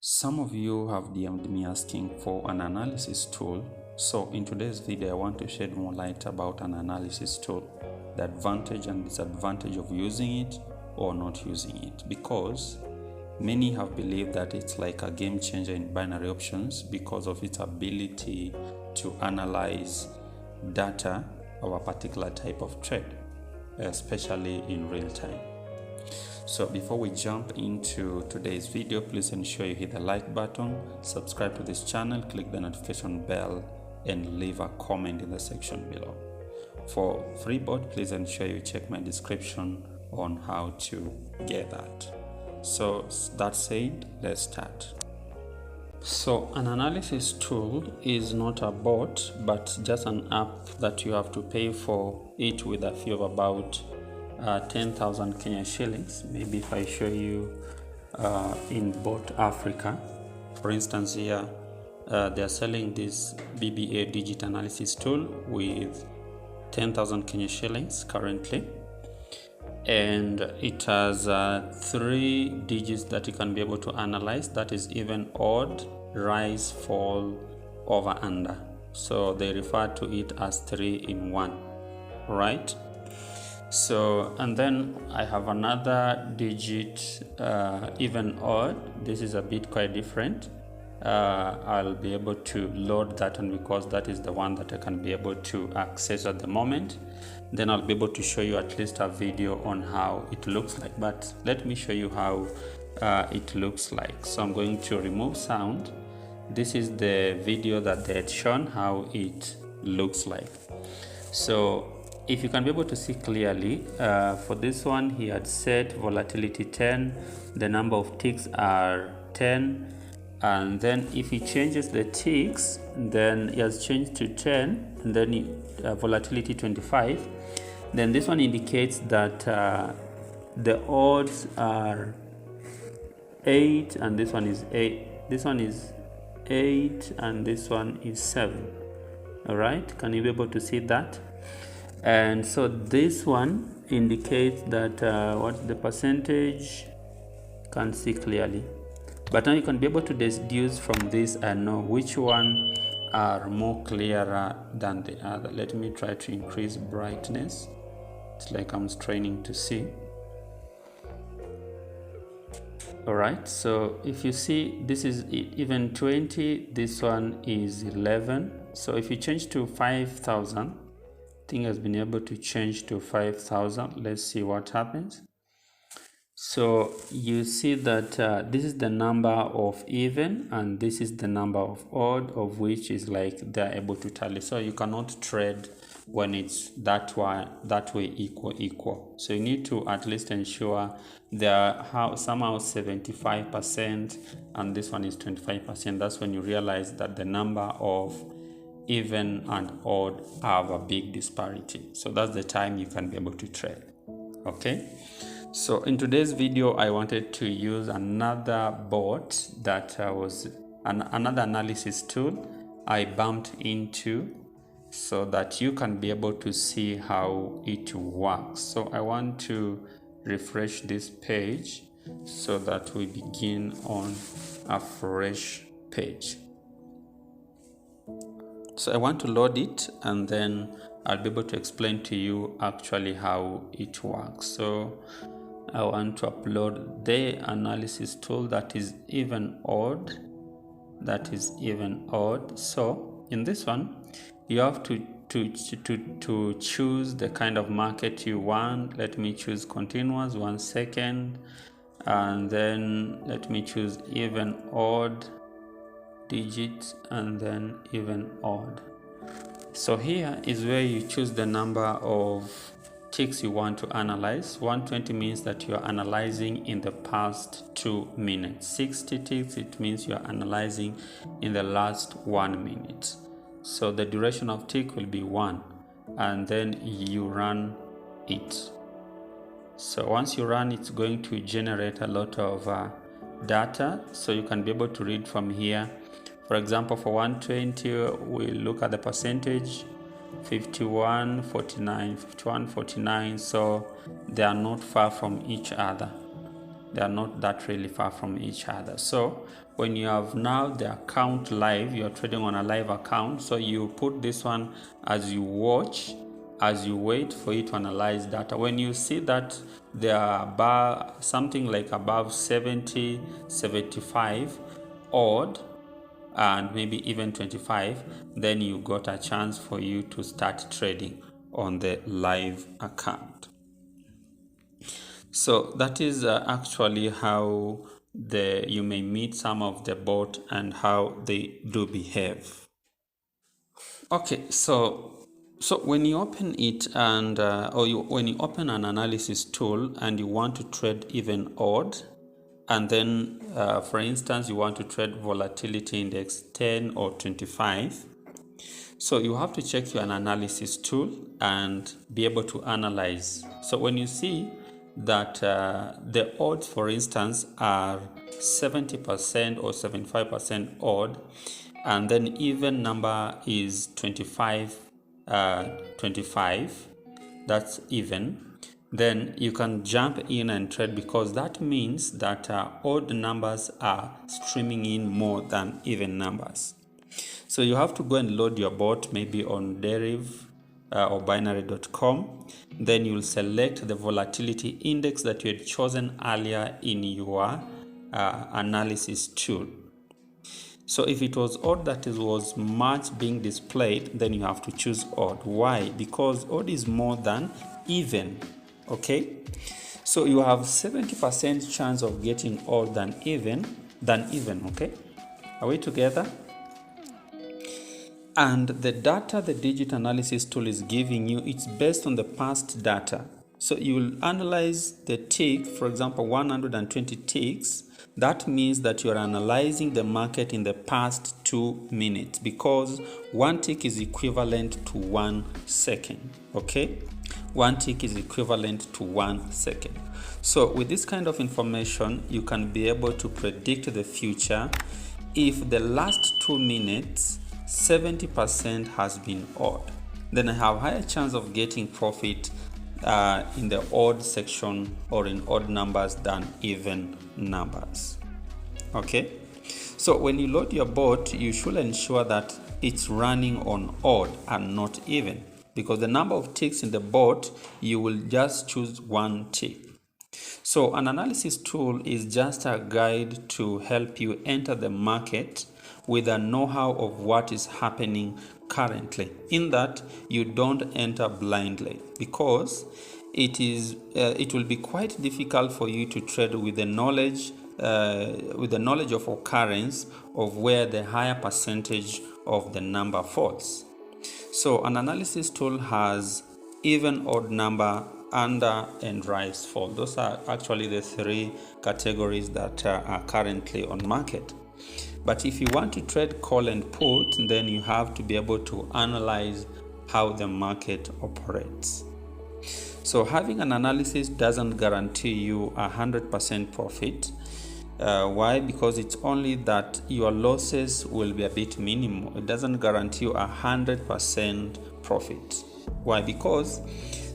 Some of you have DM'd me asking for an analysis tool. So in today's video, I want to shed more light about an analysis tool, the advantage and disadvantage of using it or not using it, because many have believed that it's like a game changer in binary options because of its ability to analyze data of a particular type of trade, especially in real time. So before we jump into today's video, please ensure you hit the like button, subscribe to this channel, click the notification bell, and leave a comment in the section below. For Freebot, please ensure you check my description on how to get that. So that said, let's start. So an analysis tool is not a bot, but just an app that you have to pay for it with a fee of about 10,000 Kenya shillings. Maybe if I show you in Bot Africa, for instance, here they are selling this BBA digit analysis tool with 10,000 Kenya shillings currently, and it has 3 digits that you can be able to analyze. That is even, odd, rise, fall, over, under. So they refer to it as 3 in 1, right? So, and then I have another digit, even, odd. This is a bit quite different. I'll be able to load that one because that is the one that I can be able to access at the moment. Then I'll be able to show you at least a video on how it looks like, but let me show you how it looks like. So I'm going to remove sound. This is the video that they had shown how it looks like. So if you can be able to see clearly, for this one he had set volatility 10, the number of ticks are 10, and then if he changes the ticks, then he has changed to 10, and then volatility 25. Then this one indicates that the odds are 8, and this one is 8. This one is 8, and this one is 7. All right, can you be able to see that? And so this one indicates that what the percentage, can't see clearly, but now you can be able to deduce from this and know which one are more clearer than the other. Let me try to increase brightness. It's like I'm straining to see. All right, so if you see, this is even 20, this one is 11. So if you change to 5,000, thing has been able to change to 5,000. Let's see what happens. So you see that this is the number of even, and this is the number of odd, of which is like they're able to tally. So you cannot trade when it's that way equal. So you need to at least ensure they are somehow 75%, and this one is 25%. That's when you realize that the number of even and odd have a big disparity. So that's the time you can be able to trade. Okay, so in today's video I wanted to use another bot that was another analysis tool I bumped into, so that you can be able to see how it works. So I want to refresh this page so that we begin on a fresh page. So I want to load it, and then I'll be able to explain to you actually how it works. So I want to upload the analysis tool that is even, odd. That is even, odd. So in this one, you have to choose the kind of market you want. Let me choose continuous, 1 second, and then let me choose even, odd digits, and then even, odd. So here is where you choose the number of ticks you want to analyze. 120 means that you are analyzing in the past 2 minutes. 60 ticks, it means you are analyzing in the last 1 minute. So the duration of tick will be 1, and then you run it. So once you run, it's going to generate a lot of data, so you can be able to read from here. For example, for 120, we look at the percentage, 51, 49, 51, 49. So they are not far from each other. They are not that really far from each other. So when you have now the account live, you're trading on a live account, so you put this one as you watch, as you wait for it to analyze data. When you see that there are above, something like above 70, 75 odd, and maybe even 25, then you got a chance for you to start trading on the live account. So that is actually how you may meet some of the bot and how they do behave. Okay, so when you open it and when you open an analysis tool and you want to trade even odd, and then for instance you want to trade volatility index 10 or 25, so you have to check your analysis tool and be able to analyze. So when you see that the odds, for instance, are 70% or 75% odd, and then even number is 25, that's even, then you can jump in and trade, because that means that odd numbers are streaming in more than even numbers. So you have to go and load your bot maybe on DERIV or binary.com. Then you'll select the volatility index that you had chosen earlier in your analysis tool. So if it was odd that it was much being displayed, then you have to choose odd. Why? Because odd is more than even. Okay? So you have 70% chance of getting odd than even. Okay? Are we together? And the data the digit analysis tool is giving you, it's based on the past data. So you will analyze the tick, for example, 120 ticks. That means that you are analyzing the market in the past 2 minutes, because one tick is equivalent to 1 second. Okay? One tick is equivalent to 1 second. So with this kind of information, you can be able to predict the future. If the last 2 minutes 70% has been odd, then I have higher chance of getting profit in the odd section or in odd numbers than even numbers. Okay, so when you load your bot, you should ensure that it's running on odd and not even, because the number of ticks in the bot, you will just choose one tick. So an analysis tool is just a guide to help you enter the market with a know-how of what is happening currently, in that you don't enter blindly, because it will be quite difficult for you to trade with the knowledge of occurrence of where the higher percentage of the number falls. So an analysis tool has even, odd number, under, and Risefall. Those are actually the 3 categories that are currently on market. But if you want to trade call and put, then you have to be able to analyze how the market operates. So having an analysis doesn't guarantee you 100% profit. Why? Because it's only that your losses will be a bit minimal. It doesn't guarantee you 100% profit. Why? Because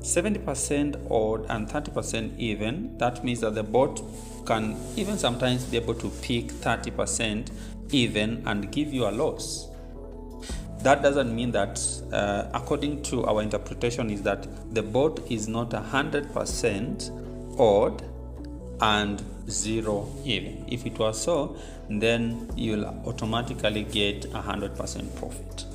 70% odd and 30% even, that means that the bot can even sometimes be able to pick 30% even and give you a loss. That doesn't mean that, according to our interpretation, is that the bot is not 100% odd and 0 even. If it was so, then you'll automatically get 100% profit.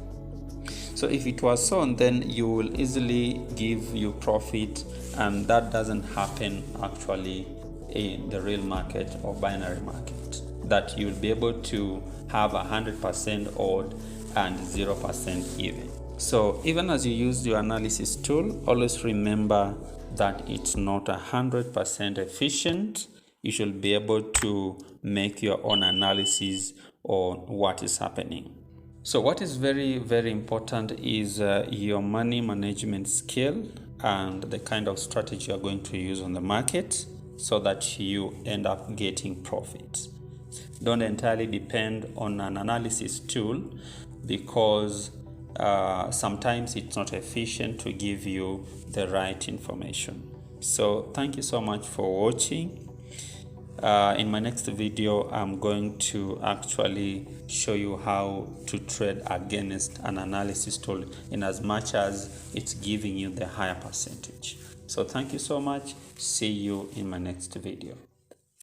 So if it was so, then you will easily give you profit, and that doesn't happen actually in the real market or binary market, that you'll be able to have 100% odd and 0% even. So even as you use your analysis tool, always remember that it's not 100% efficient. You should be able to make your own analysis on what is happening. So what is very, very important is your money management skill and the kind of strategy you're going to use on the market, so that you end up getting profit. Don't entirely depend on an analysis tool, because sometimes it's not efficient to give you the right information. So thank you so much for watching. In my next video, I'm going to actually show you how to trade against an analysis tool in as much as it's giving you the higher percentage. So thank you so much. See you in my next video.